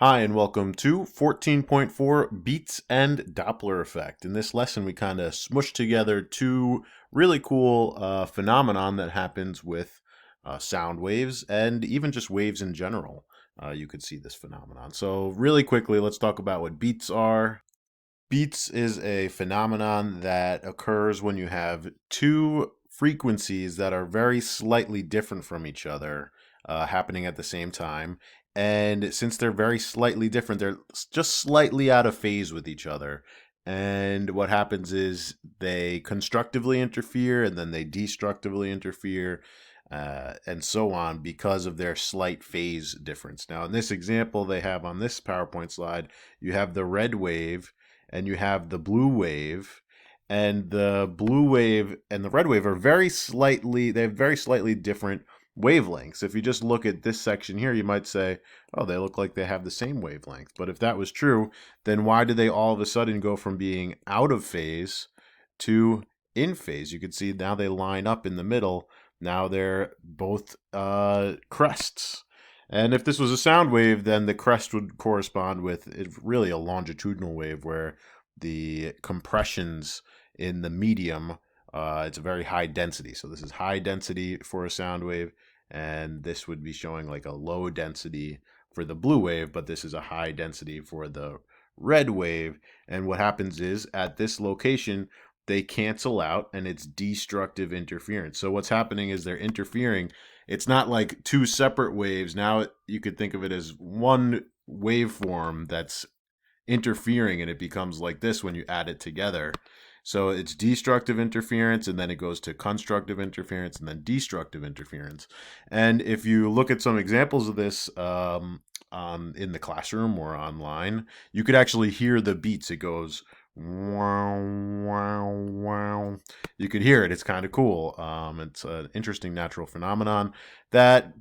Hi, and welcome to 14.4 Beats and Doppler Effect. In this lesson, we kind of smushed together two really cool phenomenon that happens with sound waves and even just waves in general. You could see this phenomenon. So really quickly, let's talk about what beats are. Beats is a phenomenon that occurs when you have two frequencies that are very slightly different from each other happening at the same time. And since they're very slightly different, they're just slightly out of phase with each other. And what happens is they constructively interfere and then they destructively interfere and so on because of their slight phase difference. Now, in this example they have on this PowerPoint slide, you have the red wave and you have the blue wave, and the blue wave and the red wave are they have very slightly different wavelengths. If you just look at this section here, you might say, oh, they look like they have the same wavelength. But if that was true, then why did they all of a sudden go from being out of phase to in phase? You can see now they line up in the middle. Now they're both crests. And if this was a sound wave, then the crest would correspond with really a longitudinal wave where the compressions in the medium, it's a very high density. So this is high density for a sound wave, and this would be showing like a low density for the blue wave, but this is a high density for the red wave. And what happens is at this location, they cancel out and it's destructive interference. So what's happening is they're interfering. It's not like two separate waves. Now you could think of it as one waveform that's interfering, and it becomes like this when you add it together. So it's destructive interference, and then it goes to constructive interference, and then destructive interference. And if you look at some examples of this in the classroom or online, you could actually hear the beats. It goes wow, wow, wow. You could hear it. It's kind of cool. It's an interesting natural phenomenon that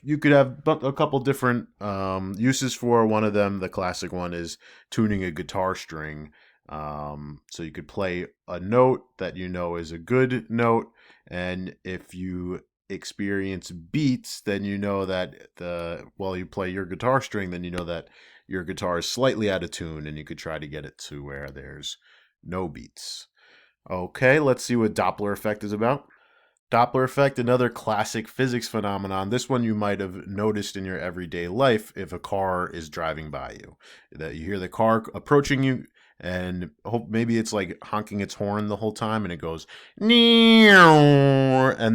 you could have a couple different uses for. One of them, the classic one, is tuning a guitar string. So you could play a note that you know is a good note, and if you experience beats, then you know that while you play your guitar string, then you know that your guitar is slightly out of tune, and you could try to get it to where there's no beats. Okay, let's see what Doppler effect is about. Doppler effect, another classic physics phenomenon. This one you might have noticed in your everyday life if a car is driving by you. That you hear the car approaching you, and maybe it's like honking its horn the whole time, and it goes, and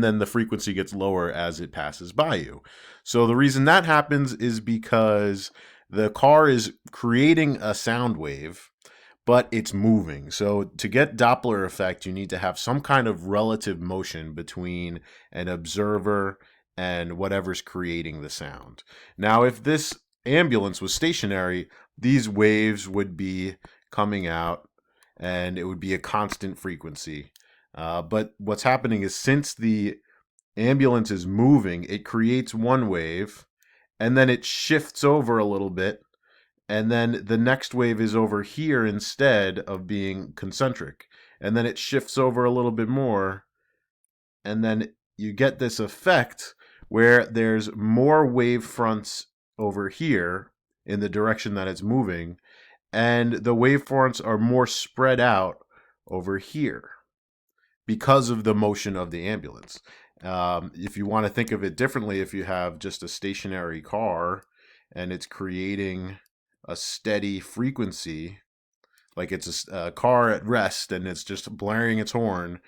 then the frequency gets lower as it passes by you. So the reason that happens is because the car is creating a sound wave, but it's moving. So to get Doppler effect, you need to have some kind of relative motion between an observer and whatever's creating the sound. Now, if this ambulance was stationary, these waves would be coming out and it would be a constant frequency. But what's happening is since the ambulance is moving, it creates one wave and then it shifts over a little bit, and then the next wave is over here instead of being concentric, and then it shifts over a little bit more, and then you get this effect where there's more wave fronts over here in the direction that it's moving, and the wave fronts are more spread out over here because of the motion of the ambulance. If you want to think of it differently, if you have just a stationary car and it's creating a steady frequency, like it's a car at rest and it's just blaring its horn,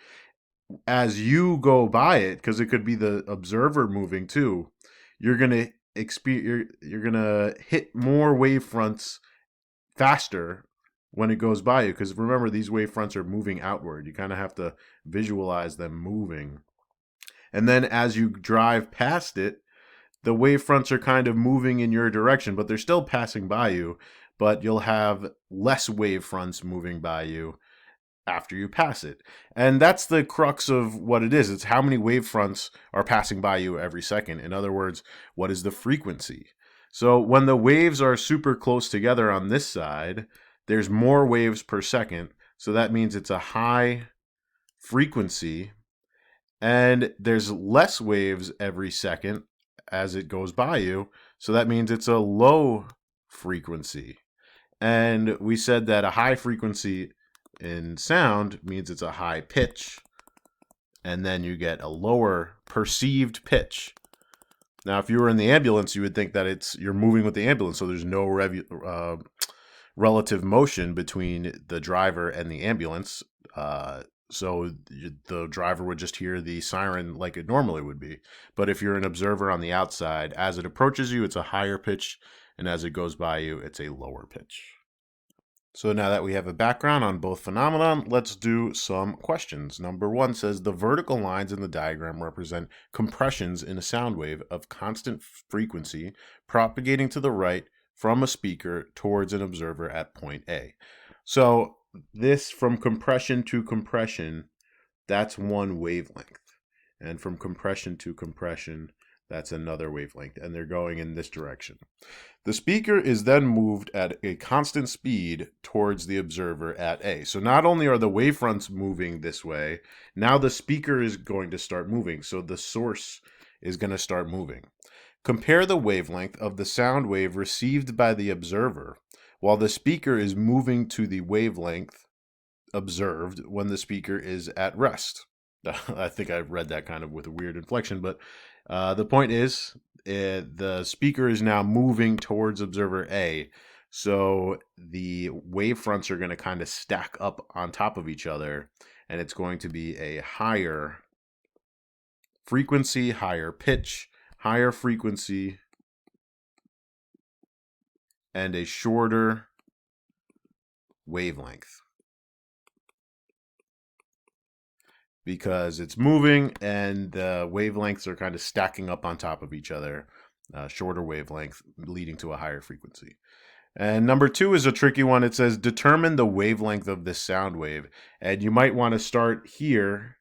as you go by it, because it could be the observer moving too, you're gonna you're gonna hit more wave fronts faster when it goes by you, because remember, these wave fronts are moving outward. You kind of have to visualize them moving. And then as you drive past it, the wave fronts are kind of moving in your direction, but they're still passing by you, but you'll have less wave fronts moving by you after you pass it. And that's the crux of what it is. It's how many wave fronts are passing by you every second. In other words, what is the frequency? So when the waves are super close together on this side, there's more waves per second. So that means it's a high frequency, and there's less waves every second as it goes by you. So that means it's a low frequency. And we said that a high frequency in sound means it's a high pitch, and then you get a lower perceived pitch. Now, if you were in the ambulance, you would think that you're moving with the ambulance, so there's no relative motion between the driver and the ambulance. So the driver would just hear the siren like it normally would be. But if you're an observer on the outside, as it approaches you, it's a higher pitch, and as it goes by you, it's a lower pitch. So now that we have a background on both phenomenon, let's do some questions. Number 1 says the vertical lines in the diagram represent compressions in a sound wave of constant frequency propagating to the right from a speaker towards an observer at point A. So this from compression to compression, that's one wavelength. And from compression to compression, that's another wavelength. And they're going in this direction. The speaker is then moved at a constant speed towards the observer at A. So not only are the wavefronts moving this way, now the speaker is going to start moving. So the source is going to start moving. Compare the wavelength of the sound wave received by the observer while the speaker is moving to the wavelength observed when the speaker is at rest. I think I read that kind of with a weird inflection, but the point is the speaker is now moving towards observer A, so the wavefronts are going to kind of stack up on top of each other, and it's going to be a higher frequency, higher pitch, higher frequency, and a shorter wavelength. Because it's moving and the wavelengths are kind of stacking up on top of each other, shorter wavelength leading to a higher frequency. And number 2 is a tricky one. It says determine the wavelength of this sound wave. And you might want to start here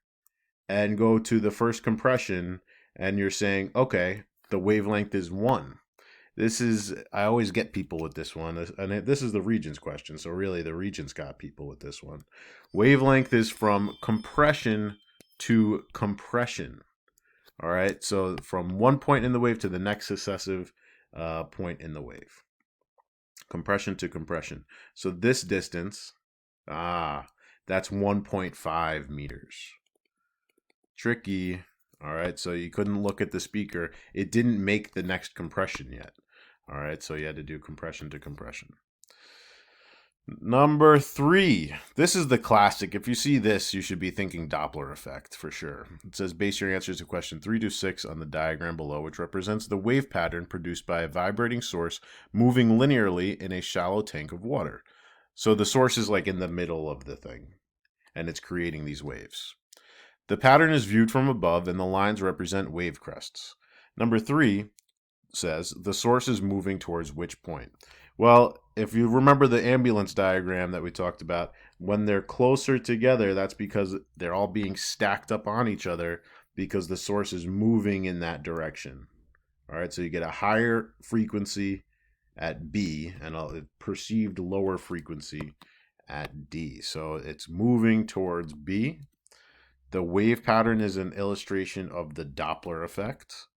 and go to the first compression, and you're saying, okay, the wavelength is 1. I always get people with this one, and this is the Regents question, so really the Regents got people with this one. Wavelength is from compression to compression. All right, so from one point in the wave to the next successive point in the wave. Compression to compression. So this distance, that's 1.5 meters. Tricky. All right, so you couldn't look at the speaker. It didn't make the next compression yet. All right, so you had to do compression to compression. Number 3. This is the classic. If you see this, you should be thinking Doppler effect for sure. It says base your answers to question 3 to 6 on the diagram below, which represents the wave pattern produced by a vibrating source moving linearly in a shallow tank of water. So the source is like in the middle of the thing, and it's creating these waves. The pattern is viewed from above, and the lines represent wave crests. Number 3 says the source is moving towards which point? Well, if you remember the ambulance diagram that we talked about, when they're closer together, that's because they're all being stacked up on each other because the source is moving in that direction. All right, so you get a higher frequency at B and a perceived lower frequency at D. So it's moving towards B. The wave pattern is an illustration of the Doppler effect.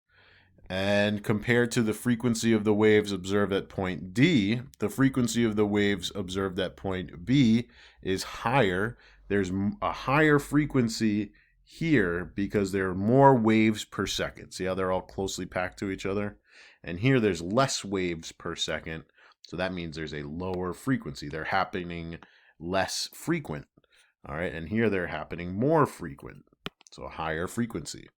And compared to the frequency of the waves observed at point D, the frequency of the waves observed at point B is higher. There's a higher frequency here because there are more waves per second. See how they're all closely packed to each other? And here there's less waves per second. So that means there's a lower frequency. They're happening less frequent. All right, and here they're happening more frequent. So a higher frequency.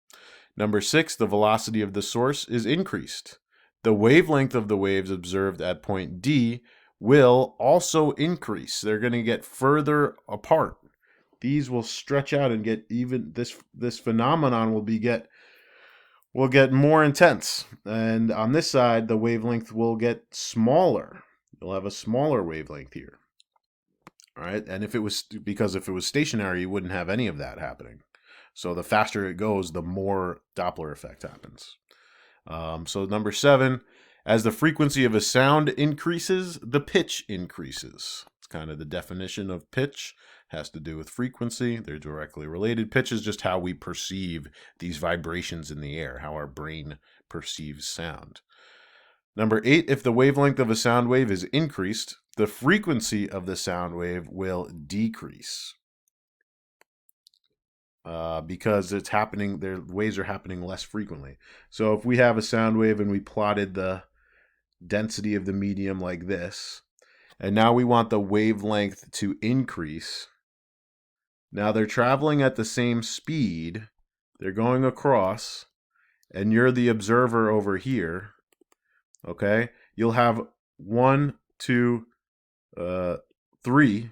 Number 6, the velocity of the source is increased. The wavelength of the waves observed at point D will also increase. They're going to get further apart. These will stretch out and get even this phenomenon will get more intense. And on this side, the wavelength will get smaller. You'll have a smaller wavelength here. All right, and if it was stationary, you wouldn't have any of that happening. So the faster it goes, the more Doppler effect happens. So number 7, as the frequency of a sound increases, the pitch increases. It's kind of the definition of pitch. It has to do with frequency. They're directly related. Pitch is just how we perceive these vibrations in the air, how our brain perceives sound. Number 8, if the wavelength of a sound wave is increased, the frequency of the sound wave will decrease. Because it's happening, their waves are happening less frequently. So if we have a sound wave and we plotted the density of the medium like this, and now we want the wavelength to increase. Now they're traveling at the same speed, they're going across, and you're the observer over here, okay? You'll have 1, 2, 3,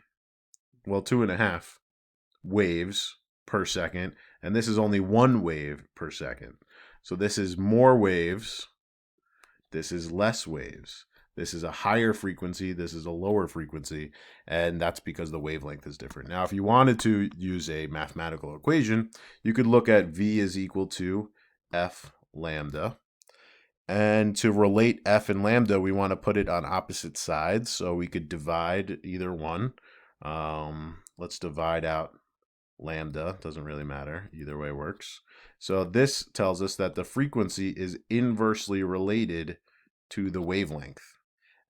well, 2.5 waves per second, and this is only 1 wave per second. So this is more waves, this is less waves. This is a higher frequency, this is a lower frequency, and that's because the wavelength is different. Now, if you wanted to use a mathematical equation, you could look at V is equal to F lambda. And to relate F and lambda, we want to put it on opposite sides, so we could divide either one. Let's divide out lambda, doesn't really matter, either way works. So this tells us that the frequency is inversely related to the wavelength.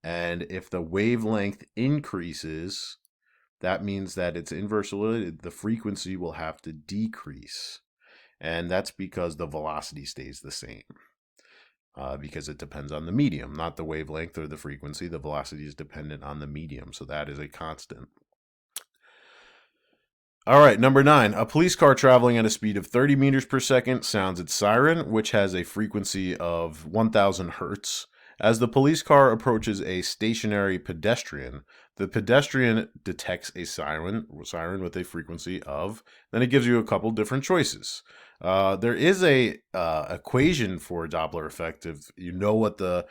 And if the wavelength increases, that means that it's inversely related. The frequency will have to decrease. And that's because the velocity stays the same. Because it depends on the medium, not the wavelength or the frequency. The velocity is dependent on the medium, so that is a constant. All right, number 9. A police car traveling at a speed of 30 meters per second sounds its siren, which has a frequency of 1,000 hertz. As the police car approaches a stationary pedestrian, the pedestrian detects a siren with a frequency of, then it gives you a couple different choices. There is a equation for Doppler effect. If you know what the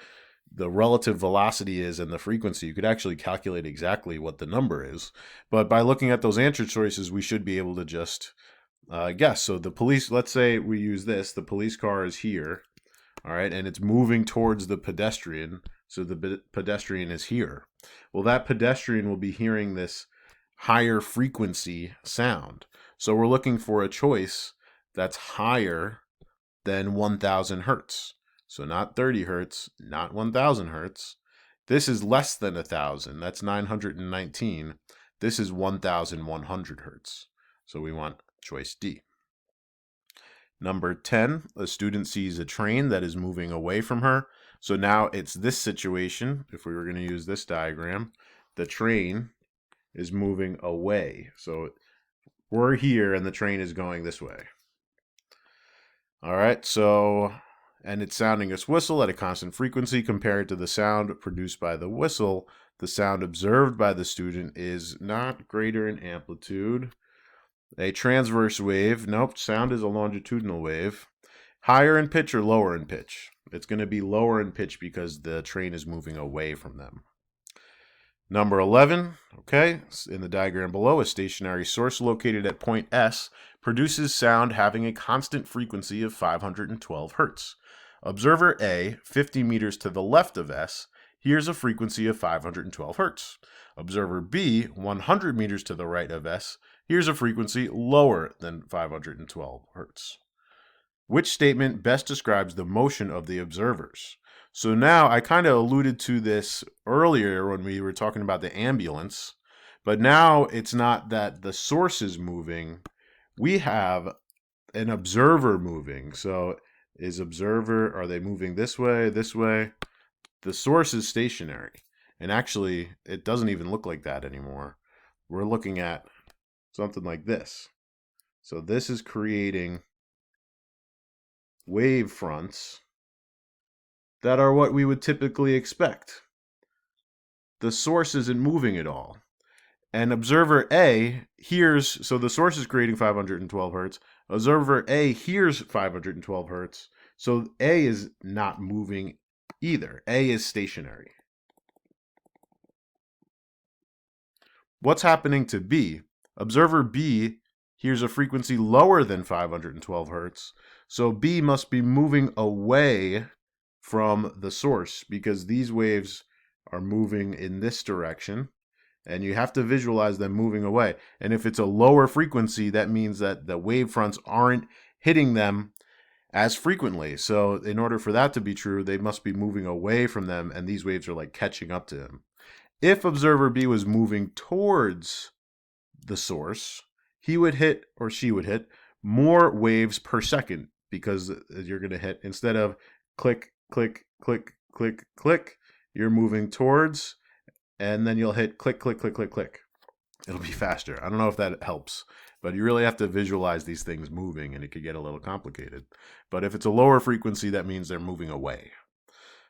relative velocity is and the frequency, you could actually calculate exactly what the number is. But by looking at those answer choices, we should be able to just guess. So the police, let's say we use this, the police car is here. All right, and it's moving towards the pedestrian, so the pedestrian is here. Well, that pedestrian will be hearing this higher frequency sound. So we're looking for a choice that's higher than 1,000 hertz. So not 30 hertz, not 1,000 hertz. This is less than 1,000. That's 919. This is 1,100 hertz. So we want choice D. Number 10, a student sees a train that is moving away from her. So now it's this situation. If we were going to use this diagram, the train is moving away. So we're here and the train is going this way. All right, so, and it's sounding its whistle at a constant frequency compared to the sound produced by the whistle. The sound observed by the student is not greater in amplitude. A transverse wave, nope, sound is a longitudinal wave. Higher in pitch or lower in pitch? It's going to be lower in pitch because the train is moving away from them. Number 11, okay, in the diagram below, a stationary source located at point S produces sound having a constant frequency of 512 hertz. Observer A, 50 meters to the left of S, hears a frequency of 512 hertz. Observer B, 100 meters to the right of S, here's a frequency lower than 512 hertz. Which statement best describes the motion of the observers? So now I kind of alluded to this earlier when we were talking about the ambulance, but now it's not that the source is moving. We have an observer moving. So are they moving this way, this way? The source is stationary. And actually, it doesn't even look like that anymore. We're looking at something like this. So this is creating wave fronts that are what we would typically expect. The source isn't moving at all. And observer A hears, so the source is creating 512 hertz. Observer A hears 512 hertz. So A is not moving either. A is stationary. What's happening to B? Observer B hears a frequency lower than 512 hertz. So B must be moving away from the source because these waves are moving in this direction. And you have to visualize them moving away. And if it's a lower frequency, that means that the wave fronts aren't hitting them as frequently. So in order for that to be true, they must be moving away from them, and these waves are like catching up to him. If observer B was moving towards the source, he would hit, or she would hit, more waves per second, because you're going to hit, instead of click, click, click, click, click, you're moving towards, and then you'll hit click, click, click, click, click. It'll be faster. I don't know if that helps, but you really have to visualize these things moving, and it could get a little complicated. But if it's a lower frequency, that means they're moving away.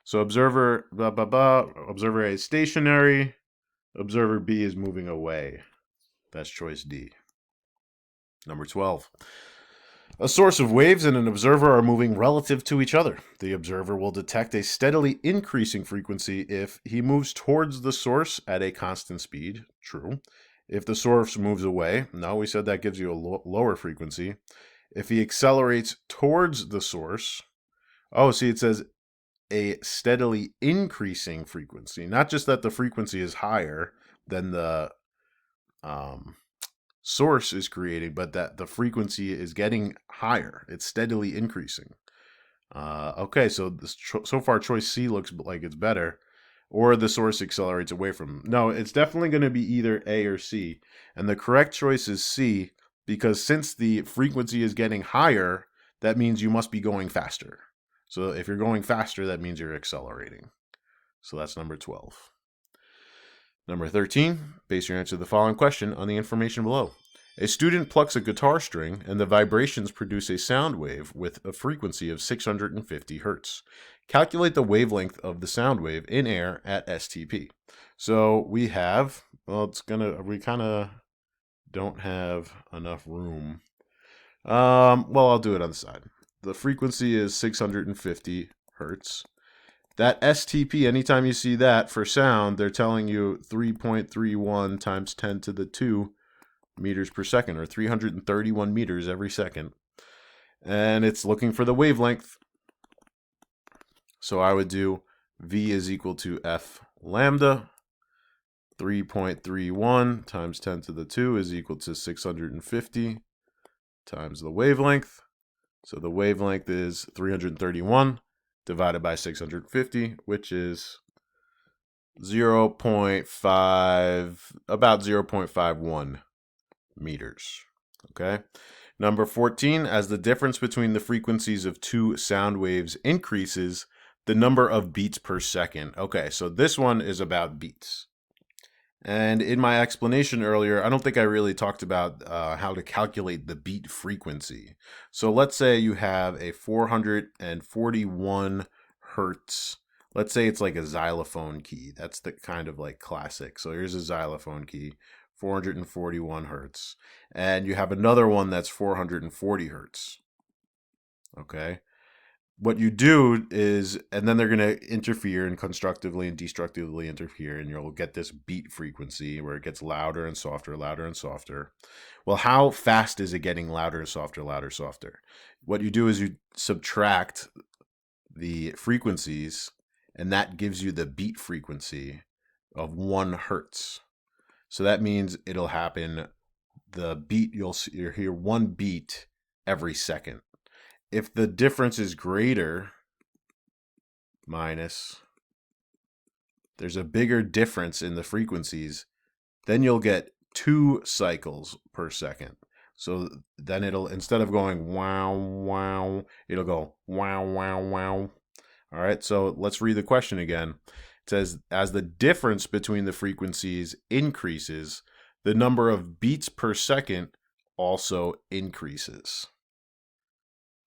So observer observer A is stationary, observer B is moving away. That's choice D. Number 12. A source of waves and an observer are moving relative to each other. The observer will detect a steadily increasing frequency if he moves towards the source at a constant speed. True. If the source moves away, no, we said that gives you a lower frequency. If he accelerates towards the source, oh, see, it says a steadily increasing frequency. Not just that the frequency is higher than the source is creating, but that the frequency is getting higher. It's steadily increasing. Okay, so so far choice C looks like it's better, or the source accelerates away from. No, it's definitely going to be either A or C, and the correct choice is C, because since the frequency is getting higher, that means you must be going faster. So if you're going faster, that means you're accelerating. So that's number 12. Number 13, base your answer to the following question on the information below. A student plucks a guitar string and the vibrations produce a sound wave with a frequency of 650 hertz. Calculate the wavelength of the sound wave in air at STP. So we have, well, we kind of don't have enough room. Well, I'll do it on the side. The frequency is 650 hertz. That STP, anytime you see that for sound, they're telling you 3.31 times 10 to the 2 meters per second, or 331 meters every second. And it's looking for the wavelength. So I would do V is equal to F lambda. 3.31 times 10 to the 2 is equal to 650 times the wavelength. So the wavelength is 331 divided by 650, which is 0.5, about 0.51 meters. Okay. Number 14, as the difference between the frequencies of two sound waves increases, the number of beats per second. Okay, so this one is about beats. And in my explanation earlier, I don't think I really talked about how to calculate the beat frequency. So let's say you have a 441 hertz. Let's say it's like a xylophone key. That's the kind of like classic. So here's a xylophone key, 441 hertz. And you have another one that's 440 hertz. Okay. What you do is, and then they're going to interfere and constructively and destructively interfere, and you'll get this beat frequency where it gets louder and softer, louder and softer. Well, how fast is it getting louder, softer, louder, softer? What you do is you subtract the frequencies, and that gives you the beat frequency of 1 hertz. So that means it'll happen, the beat, you'll hear 1 beat every second. If the difference is greater, minus, there's a bigger difference in the frequencies, then you'll get 2 cycles per second. So then it'll, instead of going wow, wow, it'll go wow, wow, wow. All right, so let's read the question again. It says, as the difference between the frequencies increases, the number of beats per second also increases.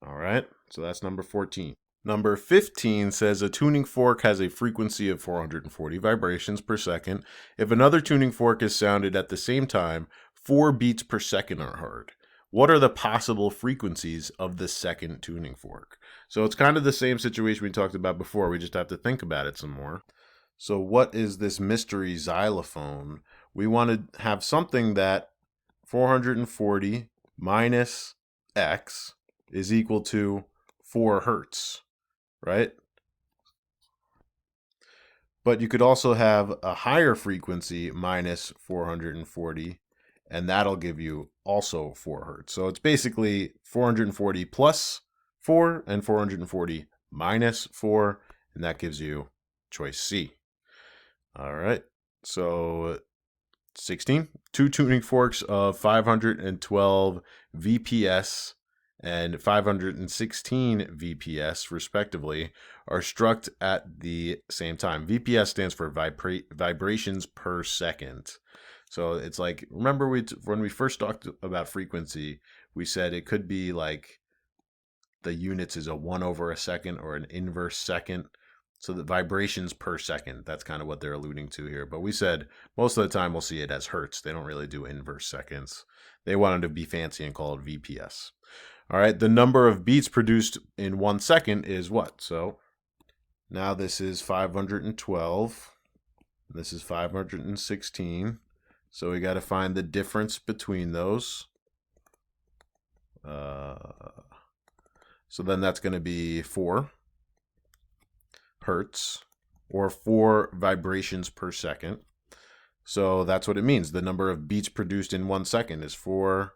All right, so that's number 14. Number 15 says a tuning fork has a frequency of 440 vibrations per second. If another tuning fork is sounded at the same time, 4 beats per second are heard. What are the possible frequencies of the second tuning fork? So it's kind of the same situation we talked about before. We just have to think about it some more. So what is this mystery xylophone? We want to have something that 440 minus X is equal to 4 hertz, right? But you could also have a higher frequency minus 440, and that'll give you also 4 hertz. So it's basically 440 plus 4, and 440 minus 4, and that gives you choice C. All right, so 16. Two tuning forks of 512 VPS and 516 VPS, respectively, are struck at the same time. VPS stands for vibrations per second. So it's like, remember when we first talked about frequency, we said it could be like the units is a 1 over a second or an inverse second. So the vibrations per second, that's kind of what they're alluding to here. But we said most of the time we'll see it as hertz. They don't really do inverse seconds. They wanted to be fancy and call it VPS. All right, the number of beats produced in 1 second is what? So now this is 512. This is 516. So we got to find the difference between those. So then that's going to be 4 hertz, or 4 vibrations per second. So that's what it means. The number of beats produced in 1 second is 4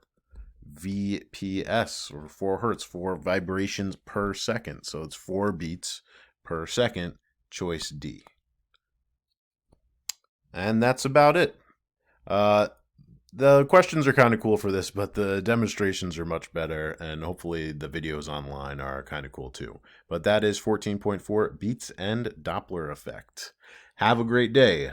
VPS, or 4 hertz, 4 vibrations per second. So it's 4 beats per second, choice D. And that's about it. The questions are kind of cool for this, but the demonstrations are much better, and hopefully the videos online are kind of cool too. But that is 14.4 Beats and Doppler Effect. Have a great day.